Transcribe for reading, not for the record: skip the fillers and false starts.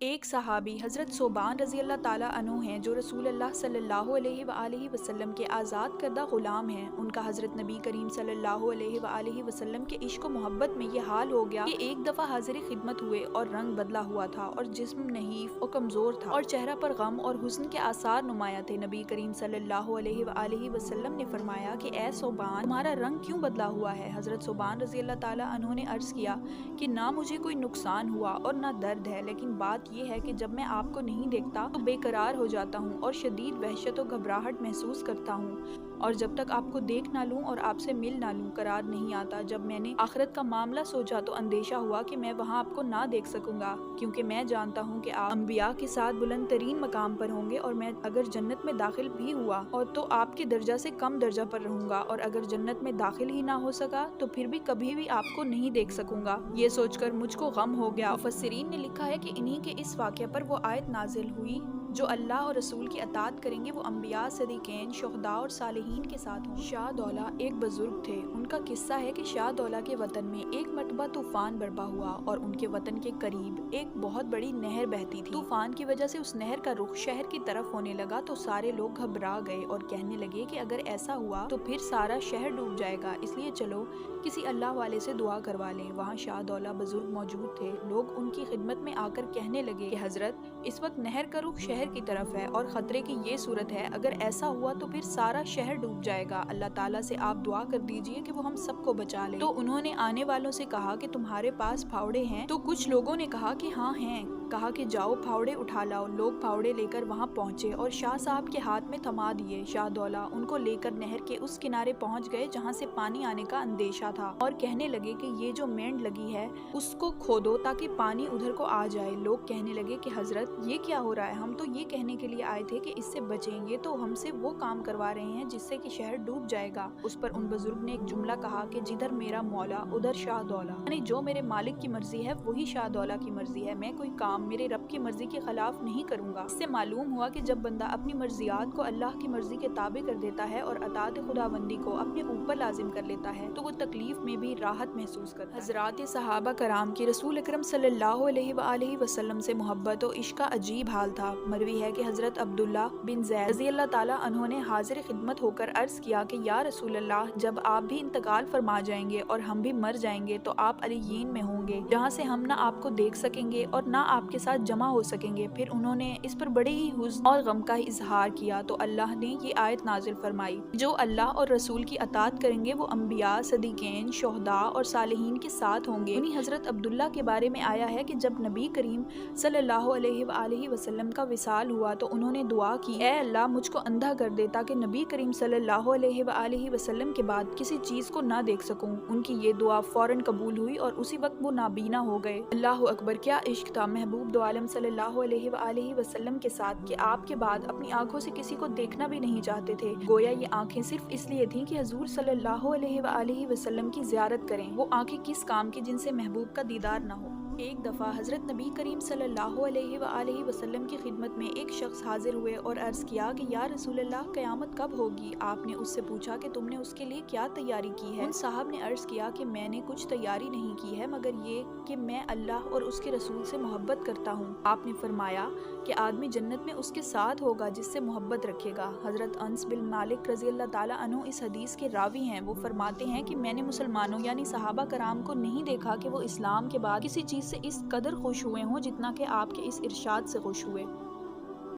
ایک صحابی حضرت صوبان رضی اللہ تعالیٰ عنہ ہیں جو رسول اللہ صلی اللہ علیہ وآلہ وسلم کے آزاد کردہ غلام ہیں۔ ان کا حضرت نبی کریم صلی اللہ علیہ وآلہ وسلم کے عشق و محبت میں یہ حال ہو گیا کہ ایک دفعہ حاضر خدمت ہوئے اور رنگ بدلا ہوا تھا اور جسم نحیف اور کمزور تھا اور چہرہ پر غم اور حزن کے آثار نمایاں تھے۔ نبی کریم صلی اللہ علیہ وآلہ وسلم نے فرمایا کہ اے صوبان، تمہارا رنگ کیوں بدلا ہوا ہے؟ حضرت صوبان رضی اللہ تعالیٰ عنہ نے عرض کیا کہ نہ مجھے کوئی نقصان ہوا اور نہ درد ہے، لیکن بات یہ ہے کہ جب میں آپ کو نہیں دیکھتا تو بے قرار ہو جاتا ہوں اور شدید وحشت و گھبراہٹ محسوس کرتا ہوں، اور جب تک آپ کو دیکھ نہ لوں اور آپ سے مل نہ لوں قرار نہیں آتا۔ جب میں نے آخرت کا معاملہ سوچا تو اندیشہ ہوا کہ میں وہاں آپ کو نہ دیکھ سکوں گا، کیونکہ میں جانتا ہوں کہ آپ انبیاء کے ساتھ بلند ترین مقام پر ہوں گے، اور میں اگر جنت میں داخل بھی ہوا اور تو آپ کے درجہ سے کم درجہ پر رہوں گا، اور اگر جنت میں داخل ہی نہ ہو سکا تو پھر بھی کبھی بھی آپ کو نہیں دیکھ سکوں گا۔ یہ سوچ کر مجھ کو غم ہو گیا۔ مفسرین نے لکھا ہے کہ انہی کے اس واقعہ پر وہ آیت نازل ہوئی، جو اللہ اور رسول کی اطاعت کریں گے وہ انبیاء، صدیقین، شہداء اور صالحین کے ساتھ ہوں۔ شاہ دولہ ایک بزرگ تھے۔ ان کا قصہ ہے کہ شاہ دولہ کے وطن میں ایک مرتبہ طوفان برپا ہوا اور ان کے وطن کے قریب ایک بہت بڑی نہر بہتی تھی۔ طوفان کی وجہ سے اس نہر کا رخ شہر کی طرف ہونے لگا تو سارے لوگ گھبرا گئے اور کہنے لگے کہ اگر ایسا ہوا تو پھر سارا شہر ڈوب جائے گا، اس لیے چلو کسی اللہ والے سے دعا کروا لیں۔ وہاں شاہ دولہ بزرگ موجود تھے۔ لوگ ان کی خدمت میں آ کر کہنے لگے کہ حضرت، اس وقت نہر کا رخ شہر کی طرف ہے اور خطرے کی یہ صورت ہے، اگر ایسا ہوا تو پھر سارا شہر ڈوب جائے گا، اللہ تعالیٰ سے آپ دعا کر دیجئے کہ وہ ہم سب کو بچا لے۔ تو انہوں نے آنے والوں سے کہا کہ تمہارے پاس پھاوڑے ہیں؟ تو کچھ لوگوں نے کہا کہ ہاں ہیں۔ کہا کہ جاؤ پھاوڑے اٹھا لاؤ۔ لوگ پھاوڑے لے کر وہاں پہنچے اور شاہ صاحب کے ہاتھ میں تھما دیے۔ شاہ دولہ ان کو لے کر نہر کے اس کنارے پہنچ گئے جہاں سے پانی آنے کا اندیشہ تھا، اور کہنے لگے کہ یہ جو مینڈ لگی ہے اس کو کھودو تاکہ پانی ادھر کو آ جائے۔ لوگ کہنے لگے کہ حضرت یہ کیا ہو رہا ہے؟ ہم تو یہ کہنے کے لیے آئے تھے کہ اس سے بچیں، یہ تو ہم سے وہ کام کروا رہے ہیں جس سے کہ شہر ڈوب جائے گا۔ اس پر ان بزرگ نے ایک جملہ کہا کہ جدھر میرا مولا ادھر شاہ دولہ، یعنی جو میرے مالک کی مرضی ہے وہی شاہ دولہ کی مرضی ہے۔ میں کوئی کام میرے رب کی مرضی کے خلاف نہیں کروں گا۔ اس سے معلوم ہوا کہ جب بندہ اپنی مرضیات کو اللہ کی مرضی کے تابع کر دیتا ہے اور اطاعت خداوندی کو اپنے اوپر لازم کر لیتا ہے تو وہ تکلیف میں بھی راحت محسوس کرتا ہے۔ حضرات صحابہ کرام کی رسول اکرم صلی اللہ علیہ وآلہ وسلم سے محبت و عشق کا عجیب حال تھا۔ مروی ہے کہ حضرت عبداللہ بن زید رضی اللہ تعالیٰ عنہ نے حاضر خدمت ہو کر عرض کیا کہ یا رسول اللہ، جب آپ بھی انتقال فرما جائیں گے اور ہم بھی مر جائیں گے تو آپ علیین میں ہوں گے، جہاں سے ہم نہ آپ کو دیکھ سکیں گے اور نہ آپ کے ساتھ جمع ہو سکیں گے۔ پھر انہوں نے اس پر بڑے ہی حزن اور غم کا اظہار کیا تو اللہ نے یہ آیت نازل فرمائی، جو اللہ اور رسول کی اطاعت کریں گے وہ انبیاء، صدیقین، شہداء اور صالحین کے ساتھ ہوں گے۔ انہی حضرت عبداللہ کے بارے میں آیا ہے کہ جب نبی کریم صلی اللہ علیہ وآلہ وسلم کا وصال ہوا تو انہوں نے دعا کی، اے اللہ مجھ کو اندھا کر دے تاکہ نبی کریم صلی اللہ علیہ وآلہ وسلم کے بعد کسی چیز کو نہ دیکھ سکوں۔ ان کی یہ دعا فوراً قبول ہوئی اور اسی وقت وہ نابینا ہو گئے۔ اللہ اکبر، کیا عشق تھا محبوب دو عالم صلی اللہ علیہ وآلہ وسلم کے ساتھ کہ آپ کے بعد اپنی آنکھوں سے کسی کو دیکھنا بھی نہیں چاہتے تھے۔ گویا یہ آنکھیں صرف اس لیے تھیں کہ حضور صلی اللہ علیہ وآلہ وسلم کی زیارت کریں۔ وہ آنکھیں کس کام کی جن سے محبوب کا دیدار نہ ہو۔ ایک دفعہ حضرت نبی کریم صلی اللہ علیہ وآلہ وسلم کی خدمت میں ایک شخص حاضر ہوئے اور عرض کیا کہ یا رسول اللہ، قیامت کب ہوگی؟ آپ نے اس سے پوچھا کہ تم نے اس کے لیے کیا تیاری کی ہے؟ ان صاحب نے عرض کیا کہ میں نے کچھ تیاری نہیں کی ہے مگر یہ کہ میں اللہ اور اس کے رسول سے محبت کرتا ہوں۔ آپ نے فرمایا کہ آدمی جنت میں اس کے ساتھ ہوگا جس سے محبت رکھے گا۔ حضرت انس بن مالک رضی اللہ تعالیٰ عنہ اس حدیث کے راوی ہیں۔ وہ فرماتے ہیں کہ میں نے مسلمانوں یعنی صحابہ کرام کو نہیں دیکھا کہ وہ اسلام کے بعد کسی چیز سے اس قدر خوش ہوئے ہوں جتنا کہ آپ کے اس ارشاد سے خوش ہوئے۔